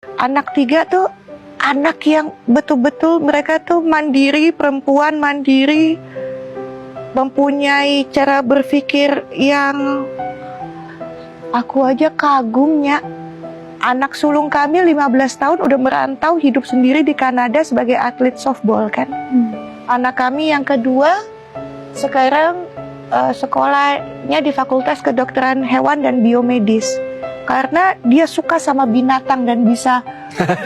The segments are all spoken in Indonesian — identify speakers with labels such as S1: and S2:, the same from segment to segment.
S1: Anak 3 tuh anak yang betul-betul mereka tuh mandiri, perempuan mandiri, mempunyai cara berpikir yang aku aja kagumnya. Anak sulung kami 15 tahun udah merantau hidup sendiri di Kanada sebagai atlet softball kan. Anak kami yang kedua sekarang sekolahnya di Fakultas Kedokteran Hewan dan Biomedis. Karena dia suka sama binatang dan bisa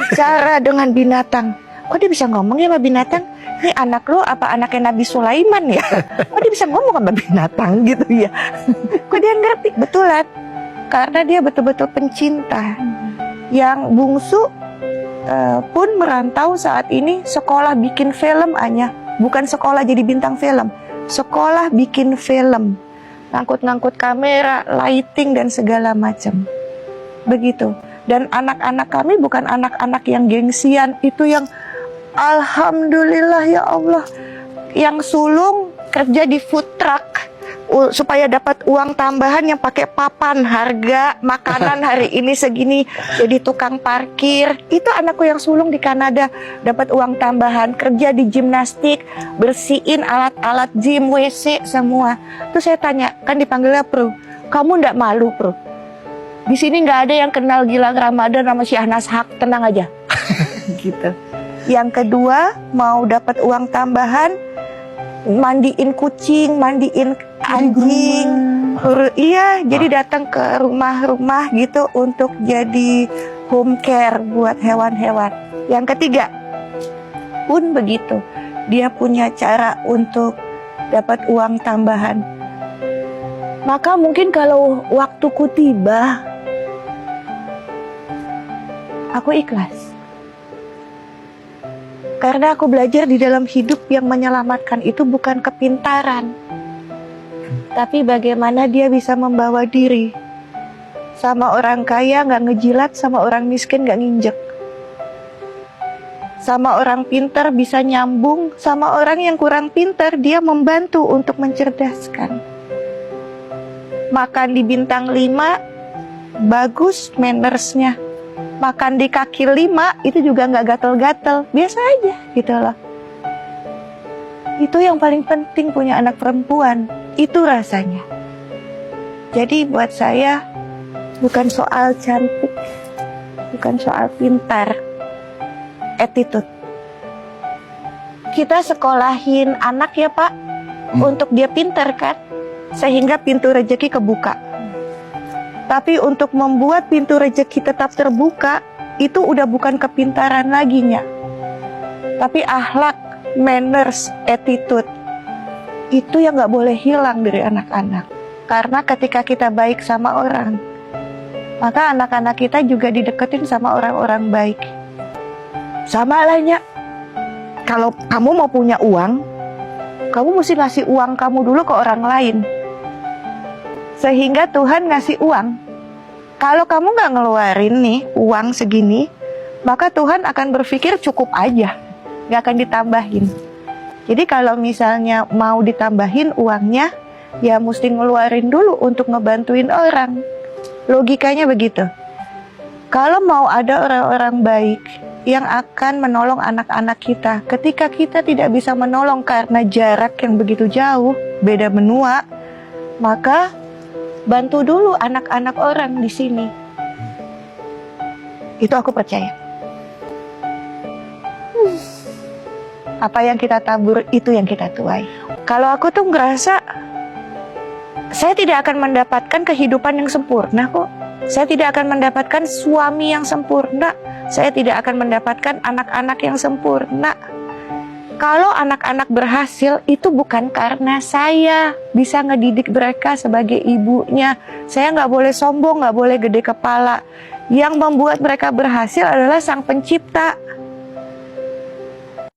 S1: bicara dengan binatang. Kok dia bisa ngomong ya sama binatang? Ini anak lo apa anaknya Nabi Sulaiman ya? Kok dia bisa ngomong sama binatang gitu ya? Kok dia ngerti? Betulan. Karena dia betul-betul pencinta. Yang bungsu pun merantau saat ini sekolah bikin film Anya. Bukan sekolah jadi bintang film. Sekolah bikin film. Ngangkut-ngangkut kamera, lighting dan segala macam. Begitu. Dan anak-anak kami bukan anak-anak yang gengsian, itu yang alhamdulillah ya Allah, yang sulung kerja di food truck supaya dapat uang tambahan yang pakai papan harga makanan hari ini segini, jadi tukang parkir. Itu anakku yang sulung di Kanada dapat uang tambahan, kerja di gimnastik, bersihin alat-alat gym, WC semua. Terus saya tanya, kan dipanggilnya Pro, kamu ndak malu Pro? Di sini nggak ada yang kenal Gilang Ramadan sama Syahnas Haq, tenang aja. Gitu. Yang kedua, mau dapat uang tambahan, mandiin kucing, mandiin anjing. Iya, jadi datang ke rumah-rumah gitu untuk jadi home care buat hewan-hewan. Yang ketiga, pun begitu. Dia punya cara untuk dapat uang tambahan. Maka mungkin kalau waktuku tiba, aku ikhlas. Karena aku belajar di dalam hidup yang menyelamatkan itu bukan kepintaran, tapi bagaimana dia bisa membawa diri. Sama orang kaya gak ngejilat, sama orang miskin gak nginjek. Sama orang pintar bisa nyambung, sama orang yang kurang pintar dia membantu untuk mencerdaskan. Makan di bintang 5, bagus mannersnya. Makan di kaki 5 itu juga nggak gatel-gatel, biasa aja gitu loh. Itu yang paling penting punya anak perempuan, itu rasanya. Jadi buat saya bukan soal cantik, bukan soal pintar, attitude. Kita sekolahin anak ya Pak, untuk dia pintar kan, sehingga pintu rezeki kebuka. Tapi untuk membuat pintu rezeki tetap terbuka, itu udah bukan kepintaran lagi, Nya. Tapi akhlak, manners, attitude. Itu yang gak boleh hilang dari anak-anak. Karena ketika kita baik sama orang, maka anak-anak kita juga dideketin sama orang-orang baik. Sama lah, Nya. Kalau kamu mau punya uang, kamu mesti ngasih uang kamu dulu ke orang lain. Sehingga Tuhan ngasih uang. Kalau kamu gak ngeluarin nih uang segini, maka Tuhan akan berpikir cukup aja, gak akan ditambahin. Jadi kalau misalnya mau ditambahin uangnya, ya mesti ngeluarin dulu untuk ngebantuin orang. Logikanya begitu. Kalau mau ada orang-orang baik yang akan menolong anak-anak kita, ketika kita tidak bisa menolong karena jarak yang begitu jauh, beda benua, maka bantu dulu anak-anak orang di sini. Itu aku percaya. Apa yang kita tabur, itu yang kita tuai. Kalau aku tuh ngerasa saya tidak akan mendapatkan kehidupan yang sempurna kok. Saya tidak akan mendapatkan suami yang sempurna. Saya tidak akan mendapatkan anak-anak yang sempurna. Kalau anak-anak berhasil, itu bukan karena saya bisa ngedidik mereka sebagai ibunya. Saya nggak boleh sombong, nggak boleh gede kepala. Yang membuat mereka berhasil adalah Sang Pencipta.